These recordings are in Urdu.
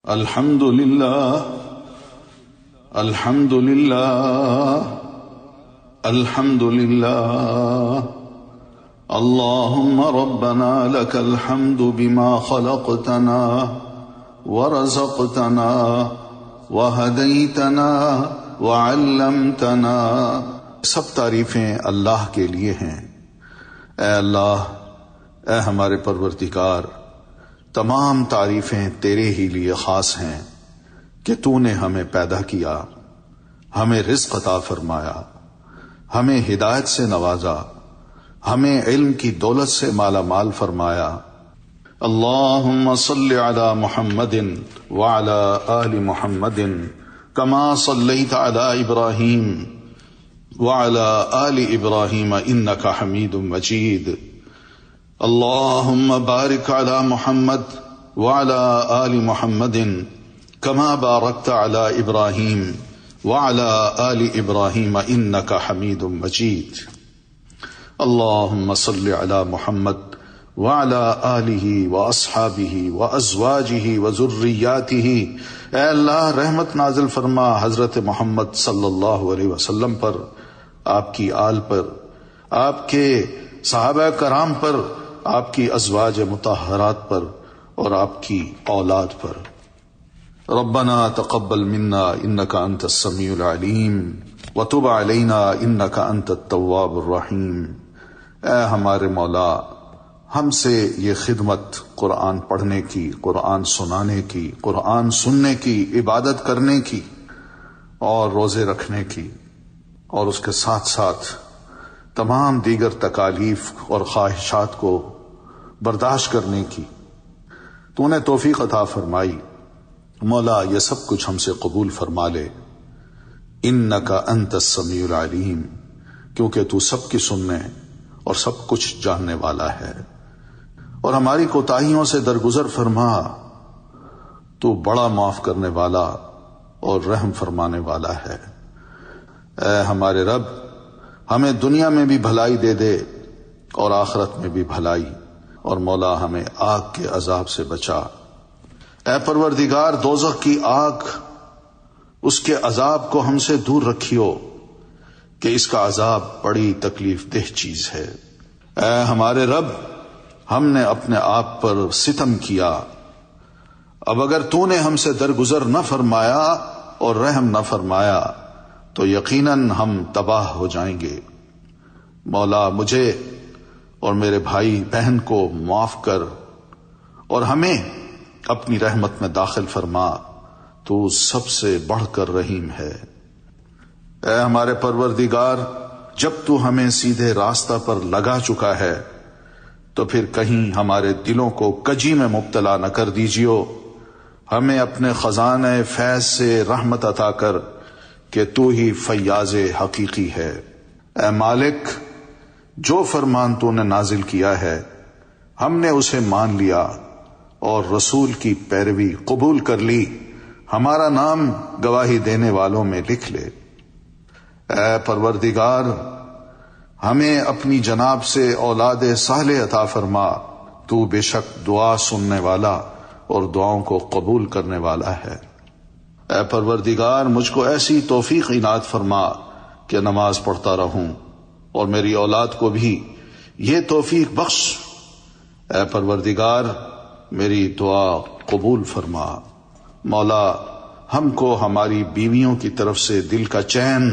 الحمد للہ الحمد للہ الحمد للہ اللہم ربنا لک الحمد بما خلقتنا ورزقتنا وہدیتنا وعلمتنا۔ سب تعریفیں اللہ کے لیے ہیں۔ اے اللہ، اے ہمارے پروردگار، تمام تعریفیں تیرے ہی لیے خاص ہیں کہ تو نے ہمیں پیدا کیا، ہمیں رزق عطا فرمایا، ہمیں ہدایت سے نوازا، ہمیں علم کی دولت سے مالا مال فرمایا۔ اللہم صل علی محمد وعلی آل محمد کما صلیت علی ابراہیم وعلی آل ابراہیم انک حمید مجید۔ اللہم بارک علی محمد وعلی آل محمد کما بارکت علی ابراہیم وعلی آل ابراہیم انک حمید مجید۔ اللہم صل علی محمد وعلی آلہ واصحابہ وازواجہ وذریاتہ۔ اے اللہ، رحمت نازل فرما حضرت محمد صلی اللہ علیہ وسلم پر، آپ کی آل پر، آپ کے صحابہ کرام پر، آپ کی ازواج مطہرات پر اور آپ کی اولاد پر۔ ربنا تقبل منا انک انت السمیع العلیم وتب علینا انک انت التواب الرحیم۔ اے ہمارے مولا، ہم سے یہ خدمت قرآن پڑھنے کی، قرآن سنانے کی، قرآن سننے کی، عبادت کرنے کی اور روزے رکھنے کی، اور اس کے ساتھ ساتھ تمام دیگر تکالیف اور خواہشات کو برداشت کرنے کی تو نے توفیق عطا فرمائی۔ مولا، یہ سب کچھ ہم سے قبول فرما لے۔ انک انت السمیع العلیم، کیونکہ تو سب کی سننے اور سب کچھ جاننے والا ہے، اور ہماری کوتاہیوں سے درگزر فرما۔ تو بڑا معاف کرنے والا اور رحم فرمانے والا ہے۔ اے ہمارے رب، ہمیں دنیا میں بھی بھلائی دے دے اور آخرت میں بھی بھلائی، اور مولا ہمیں آگ کے عذاب سے بچا۔ اے پروردگار، دوزخ کی آگ، اس کے عذاب کو ہم سے دور رکھیو کہ اس کا عذاب بڑی تکلیف دہ چیز ہے۔ اے ہمارے رب، ہم نے اپنے آپ پر ستم کیا، اب اگر تو نے ہم سے درگزر نہ فرمایا اور رحم نہ فرمایا تو یقیناً ہم تباہ ہو جائیں گے۔ مولا، مجھے اور میرے بھائی بہن کو معاف کر اور ہمیں اپنی رحمت میں داخل فرما، تو سب سے بڑھ کر رحیم ہے۔ اے ہمارے پروردگار، جب تو ہمیں سیدھے راستہ پر لگا چکا ہے تو پھر کہیں ہمارے دلوں کو کجی میں مبتلا نہ کر دیجیو۔ ہمیں اپنے خزانہ فیض سے رحمت عطا کر کہ تو ہی فیاض حقیقی ہے۔ اے مالک، جو فرمان تو نے نازل کیا ہے ہم نے اسے مان لیا اور رسول کی پیروی قبول کر لی، ہمارا نام گواہی دینے والوں میں لکھ لے۔ اے پروردگار، ہمیں اپنی جناب سے اولاد صالح عطا فرما، تو بے شک دعا سننے والا اور دعاؤں کو قبول کرنے والا ہے۔ اے پروردگار، مجھ کو ایسی توفیق عنایت فرما کہ نماز پڑھتا رہوں، اور میری اولاد کو بھی یہ توفیق بخش۔ اے پروردگار، میری دعا قبول فرما۔ مولا، ہم کو ہماری بیویوں کی طرف سے دل کا چین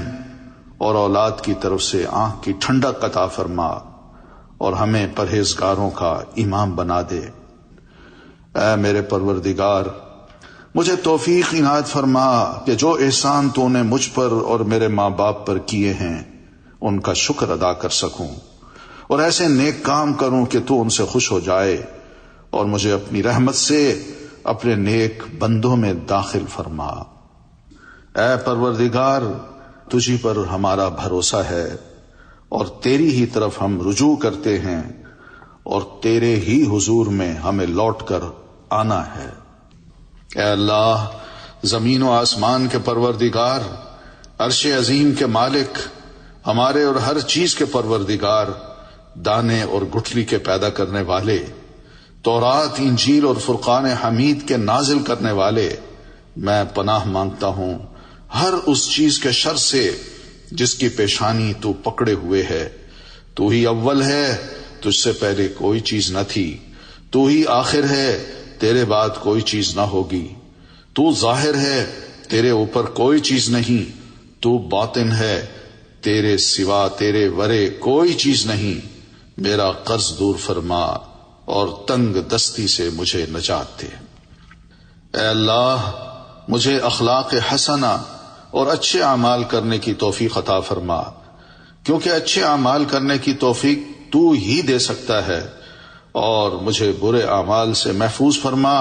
اور اولاد کی طرف سے آنکھ کی ٹھنڈک عطا فرما، اور ہمیں پرہیزگاروں کا امام بنا دے۔ اے میرے پروردگار، مجھے توفیق عنایت فرما کہ جو احسان تو نے مجھ پر اور میرے ماں باپ پر کیے ہیں ان کا شکر ادا کر سکوں، اور ایسے نیک کام کروں کہ تو ان سے خوش ہو جائے، اور مجھے اپنی رحمت سے اپنے نیک بندوں میں داخل فرما۔ اے پروردگار، تجھی پر ہمارا بھروسہ ہے اور تیری ہی طرف ہم رجوع کرتے ہیں، اور تیرے ہی حضور میں ہمیں لوٹ کر آنا ہے۔ اے اللہ، زمین و آسمان کے پروردگار، عرش عظیم کے مالک، ہمارے اور ہر چیز کے پروردگار، دانے اور گٹھلی کے پیدا کرنے والے، تورات، انجیل اور فرقان حمید کے نازل کرنے والے، میں پناہ مانگتا ہوں ہر اس چیز کے شر سے جس کی پیشانی تو پکڑے ہوئے ہے۔ تو ہی اول ہے، تجھ سے پہلے کوئی چیز نہ تھی، تو ہی آخر ہے، تیرے بعد کوئی چیز نہ ہوگی۔ تو ظاہر ہے، تیرے اوپر کوئی چیز نہیں، تو باطن ہے، تیرے سوا تیرے ورے کوئی چیز نہیں۔ میرا قرض دور فرما اور تنگ دستی سے مجھے نجات دے۔ اے اللہ، مجھے اخلاق حسنہ اور اچھے اعمال کرنے کی توفیق عطا فرما، کیونکہ اچھے اعمال کرنے کی توفیق تو ہی دے سکتا ہے، اور مجھے برے اعمال سے محفوظ فرما،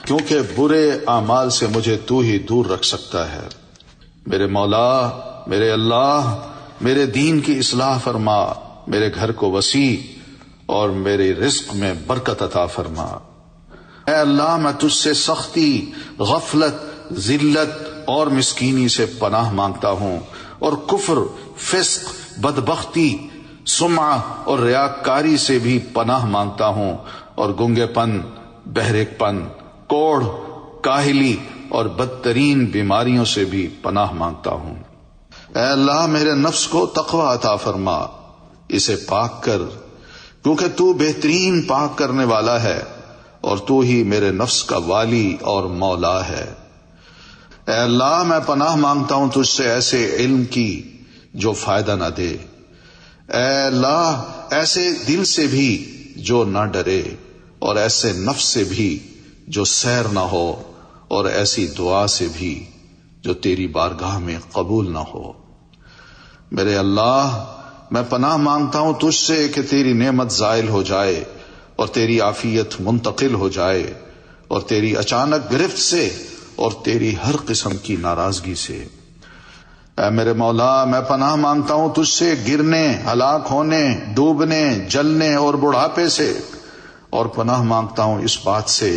کیونکہ برے اعمال سے مجھے تو ہی دور رکھ سکتا ہے۔ میرے مولا، میرے اللہ، میرے دین کی اصلاح فرما، میرے گھر کو وسیع اور میرے رزق میں برکت عطا فرما۔ اے اللہ، میں تجھ سے سختی، غفلت، ذلت اور مسکینی سے پناہ مانگتا ہوں، اور کفر، فسق، بدبختی، سمعہ اور ریاکاری سے بھی پناہ مانگتا ہوں، اور گنگے پن، بہرے پن، کوڑھ، کاہلی اور بدترین بیماریوں سے بھی پناہ مانگتا ہوں۔ اے اللہ، میرے نفس کو تقوی عطا فرما، اسے پاک کر، کیونکہ تو بہترین پاک کرنے والا ہے، اور تو ہی میرے نفس کا والی اور مولا ہے۔ اے اللہ، میں پناہ مانگتا ہوں تجھ سے ایسے علم کی جو فائدہ نہ دے، اے اللہ ایسے دل سے بھی جو نہ ڈرے، اور ایسے نفس سے بھی جو سیر نہ ہو، اور ایسی دعا سے بھی جو تیری بارگاہ میں قبول نہ ہو۔ میرے اللہ، میں پناہ مانگتا ہوں تجھ سے کہ تیری نعمت زائل ہو جائے، اور تیری عافیت منتقل ہو جائے، اور تیری اچانک گرفت سے اور تیری ہر قسم کی ناراضگی سے۔ اے میرے مولا، میں پناہ مانگتا ہوں تجھ سے گرنے، ہلاک ہونے، ڈوبنے، جلنے اور بڑھاپے سے، اور پناہ مانگتا ہوں اس بات سے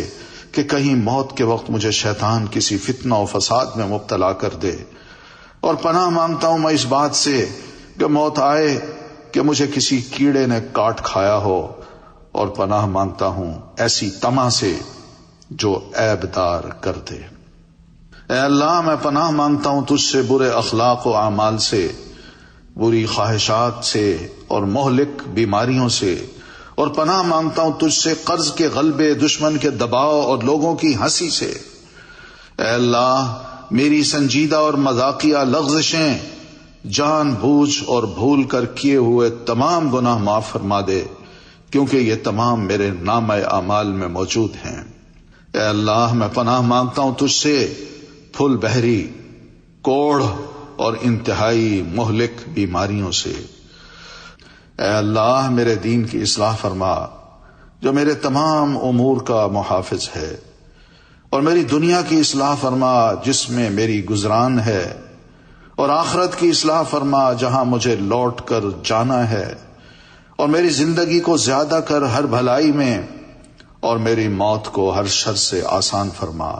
کہ کہیں موت کے وقت مجھے شیطان کسی فتنہ و فساد میں مبتلا کر دے، اور پناہ مانگتا ہوں میں اس بات سے کہ موت آئے کہ مجھے کسی کیڑے نے کاٹ کھایا ہو، اور پناہ مانگتا ہوں ایسی طمع سے جو عیب دار کر دے۔ اے اللہ، میں پناہ مانگتا ہوں تجھ سے برے اخلاق و اعمال سے، بری خواہشات سے اور مہلک بیماریوں سے، اور پناہ مانگتا ہوں تجھ سے قرض کے غلبے، دشمن کے دباؤ اور لوگوں کی ہنسی سے۔ اے اللہ، میری سنجیدہ اور مذاقیہ لغزشیں، جان بوجھ اور بھول کر کیے ہوئے تمام گناہ معاف فرما دے، کیونکہ یہ تمام میرے نامہ اعمال میں موجود ہیں۔ اے اللہ، میں پناہ مانگتا ہوں تجھ سے پھل بحری، کوڑھ اور انتہائی مہلک بیماریوں سے۔ اے اللہ، میرے دین کی اصلاح فرما جو میرے تمام امور کا محافظ ہے، اور میری دنیا کی اصلاح فرما جس میں میری گزران ہے، اور آخرت کی اصلاح فرما جہاں مجھے لوٹ کر جانا ہے، اور میری زندگی کو زیادہ کر ہر بھلائی میں، اور میری موت کو ہر شر سے آسان فرما۔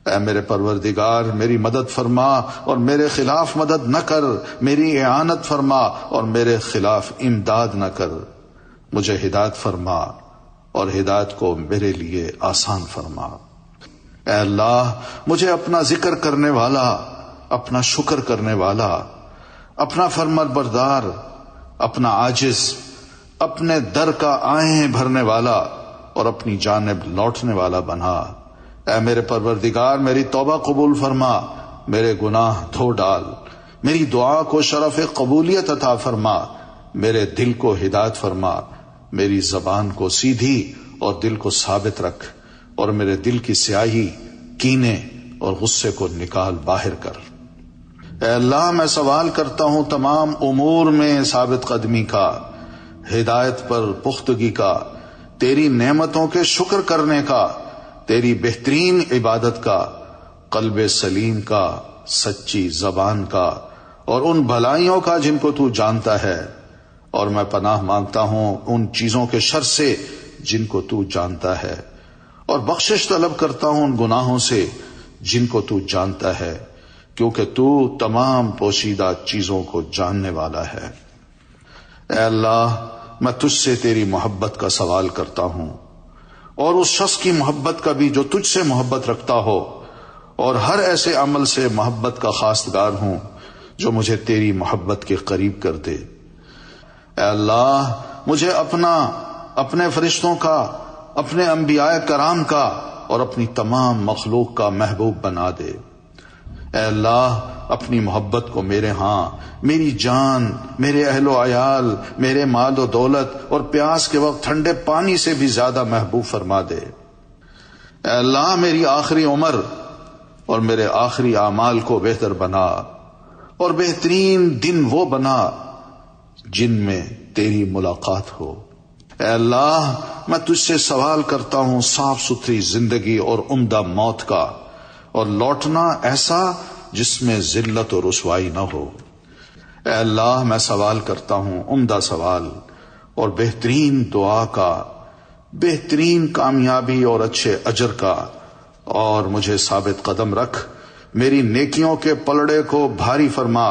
اے میرے پروردگار، میری مدد فرما اور میرے خلاف مدد نہ کر، میری اعانت فرما اور میرے خلاف امداد نہ کر۔ مجھے ہدایت فرما اور ہدایت کو میرے لیے آسان فرما۔ اے اللہ، مجھے اپنا ذکر کرنے والا، اپنا شکر کرنے والا، اپنا فرمانبردار، اپنا عاجز، اپنے در کا آہیں بھرنے والا اور اپنی جانب لوٹنے والا بنا۔ اے میرے پروردگار، میری توبہ قبول فرما، میرے گناہ دھو ڈال، میری دعا کو شرف قبولیت عطا فرما، میرے دل کو ہدایت فرما، میری زبان کو سیدھی اور دل کو ثابت رکھ، اور میرے دل کی سیاہی، کینے اور غصے کو نکال باہر کر۔ اے اللہ، میں سوال کرتا ہوں تمام امور میں ثابت قدمی کا، ہدایت پر پختگی کا، تیری نعمتوں کے شکر کرنے کا، تیری بہترین عبادت کا، قلب سلیم کا، سچی زبان کا، اور ان بھلائیوں کا جن کو تو جانتا ہے، اور میں پناہ مانگتا ہوں ان چیزوں کے شر سے جن کو تو جانتا ہے، اور بخشش طلب کرتا ہوں ان گناہوں سے جن کو تو جانتا ہے، کیونکہ تو تمام پوشیدہ چیزوں کو جاننے والا ہے۔ اے اللہ، میں تجھ سے تیری محبت کا سوال کرتا ہوں، اور اس شخص کی محبت کا بھی جو تجھ سے محبت رکھتا ہو، اور ہر ایسے عمل سے محبت کا خواستگار ہوں جو مجھے تیری محبت کے قریب کر دے۔ اے اللہ مجھے اپنے فرشتوں کا، اپنے انبیاء کرام کا اور اپنی تمام مخلوق کا محبوب بنا دے۔ اے اللہ اپنی محبت کو میرے ہاں میری جان، میرے اہل و عیال، میرے مال و دولت اور پیاس کے وقت ٹھنڈے پانی سے بھی زیادہ محبوب فرما دے۔ اے اللہ میری آخری عمر اور میرے آخری اعمال کو بہتر بنا، اور بہترین دن وہ بنا جن میں تیری ملاقات ہو۔ اے اللہ میں تجھ سے سوال کرتا ہوں صاف ستھری زندگی اور عمدہ موت کا، اور لوٹنا ایسا جس میں ذلت و رسوائی نہ ہو۔ اے اللہ میں سوال کرتا ہوں عمدہ سوال اور بہترین دعا کا، بہترین کامیابی اور اچھے اجر کا، اور مجھے ثابت قدم رکھ، میری نیکیوں کے پلڑے کو بھاری فرما،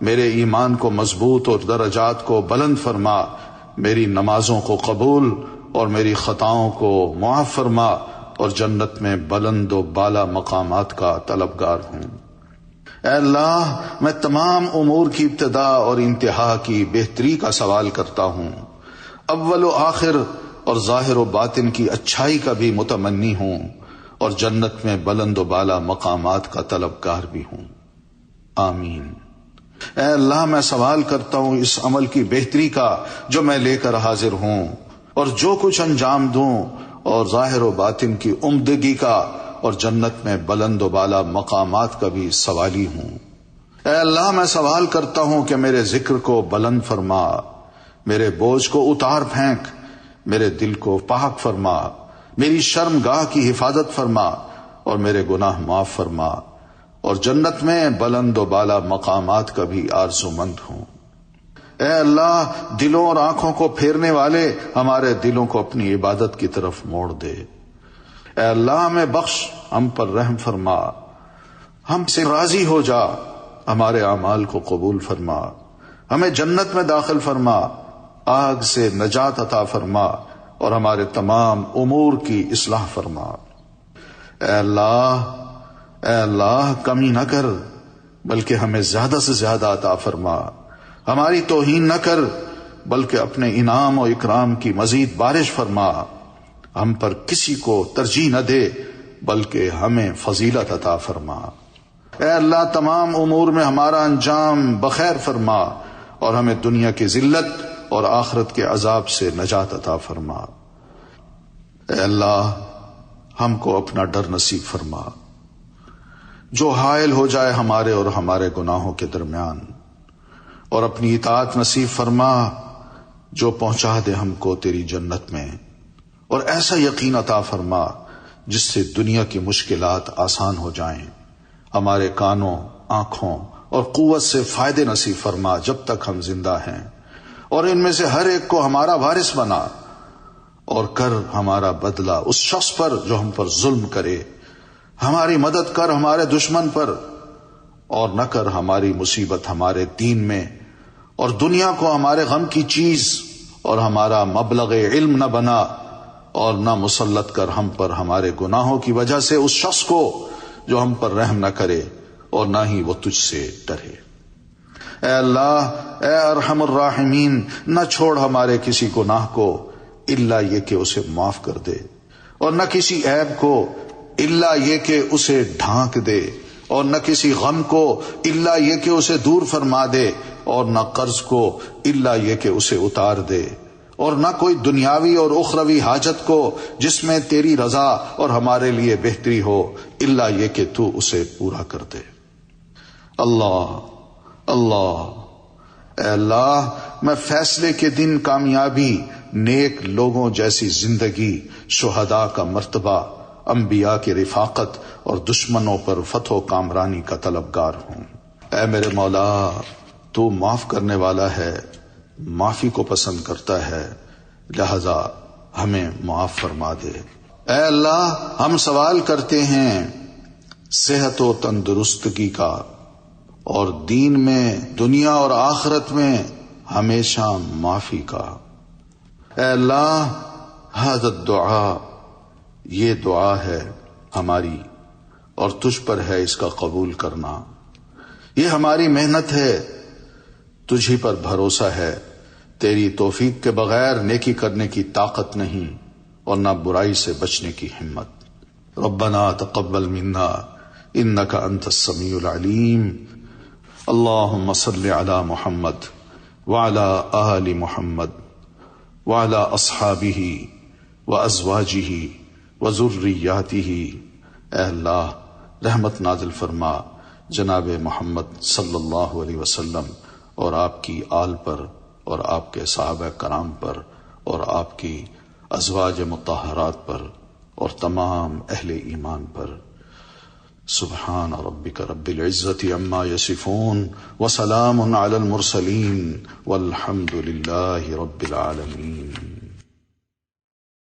میرے ایمان کو مضبوط اور درجات کو بلند فرما، میری نمازوں کو قبول اور میری خطاؤں کو معاف فرما، اور جنت میں بلند و بالا مقامات کا طلبگار ہوں۔ اے اللہ میں تمام امور کی ابتدا اور انتہا کی بہتری کا سوال کرتا ہوں، اول و آخر اور ظاہر و باطن کی اچھائی کا بھی متمنی ہوں، اور جنت میں بلند و بالا مقامات کا طلبگار بھی ہوں۔ آمین۔ اے اللہ میں سوال کرتا ہوں اس عمل کی بہتری کا جو میں لے کر حاضر ہوں، اور جو کچھ انجام دوں، اور ظاہر و باطن کی عمدگی کا اور جنت میں بلند و بالا مقامات کا بھی سوالی ہوں۔ اے اللہ میں سوال کرتا ہوں کہ میرے ذکر کو بلند فرما، میرے بوجھ کو اتار پھینک، میرے دل کو پاک فرما، میری شرمگاہ کی حفاظت فرما، اور میرے گناہ معاف فرما، اور جنت میں بلند و بالا مقامات کا بھی آرزو مند ہوں۔ اے اللہ دلوں اور آنکھوں کو پھیرنے والے ہمارے دلوں کو اپنی عبادت کی طرف موڑ دے۔ اے اللہ ہمیں بخش، ہم پر رحم فرما، ہم سے راضی ہو جا، ہمارے اعمال کو قبول فرما، ہمیں جنت میں داخل فرما، آگ سے نجات عطا فرما، اور ہمارے تمام امور کی اصلاح فرما۔ اے اللہ کمی نہ کر بلکہ ہمیں زیادہ سے زیادہ عطا فرما، ہماری توہین نہ کر بلکہ اپنے انعام و اکرام کی مزید بارش فرما، ہم پر کسی کو ترجیح نہ دے بلکہ ہمیں فضیلت عطا فرما۔ اے اللہ تمام امور میں ہمارا انجام بخیر فرما، اور ہمیں دنیا کی ذلت اور آخرت کے عذاب سے نجات عطا فرما۔ اے اللہ ہم کو اپنا ڈر نصیب فرما جو حائل ہو جائے ہمارے اور ہمارے گناہوں کے درمیان، اور اپنی اطاعت نصیب فرما جو پہنچا دے ہم کو تیری جنت میں، اور ایسا یقین عطا فرما جس سے دنیا کی مشکلات آسان ہو جائیں۔ ہمارے کانوں، آنکھوں اور قوت سے فائدے نصیب فرما جب تک ہم زندہ ہیں، اور ان میں سے ہر ایک کو ہمارا وارث بنا، اور کر ہمارا بدلہ اس شخص پر جو ہم پر ظلم کرے، ہماری مدد کر ہمارے دشمن پر، اور نہ کر ہماری مصیبت ہمارے دین میں، اور دنیا کو ہمارے غم کی چیز اور ہمارا مبلغ علم نہ بنا، اور نہ مسلط کر ہم پر ہمارے گناہوں کی وجہ سے اس شخص کو جو ہم پر رحم نہ کرے، اور نہ ہی وہ تجھ سے ڈرے۔ اے اللہ، اے ارحم الراحمین، نہ چھوڑ ہمارے کسی گناہ کو الا یہ کہ اسے معاف کر دے، اور نہ کسی عیب کو الا یہ کہ اسے ڈھانک دے، اور نہ کسی غم کو الا یہ کہ اسے دور فرما دے، اور نہ قرض کو الا یہ کہ اسے اتار دے، اور نہ کوئی دنیاوی اور اخروی حاجت کو جس میں تیری رضا اور ہمارے لیے بہتری ہو الا یہ کہ تو اسے پورا کر دے۔ اللہ اے اللہ میں فیصلے کے دن کامیابی، نیک لوگوں جیسی زندگی، شہداء کا مرتبہ، انبیاء کی رفاقت اور دشمنوں پر فتح و کامرانی کا طلبگار ہوں۔ اے میرے مولا، تو معاف کرنے والا ہے، معافی کو پسند کرتا ہے، لہذا ہمیں معاف فرما دے۔ اے اللہ ہم سوال کرتے ہیں صحت و تندرستگی کا، اور دین میں، دنیا اور آخرت میں ہمیشہ معافی کا۔ اے اللہ ھذا الدعاء یہ دعا ہے ہماری اور تجھ پر ہے اس کا قبول کرنا. یہ ہماری محنت ہے، تجھ ہی پر بھروسہ ہے. تیری توفیق کے بغیر نیکی کرنے کی طاقت نہیں اور نہ برائی سے بچنے کی ہمت. ربنا تقبل منا انک انت السمیع العلیم. اللهم صل علی محمد وعلی آل محمد وعلی اصحابہ وازواجہ وذریاتہ. اے اللہ رحمت نازل فرما جناب محمد صلی اللہ علیہ وسلم اور آپ کی آل پر اور آپ کے صحابہ کرام پر اور آپ کی ازواج مطہرات پر اور تمام اہل ایمان پر. سبحان ربک رب العزت عما یصفون وسلام علی المرسلین والحمد للہ رب العالمین.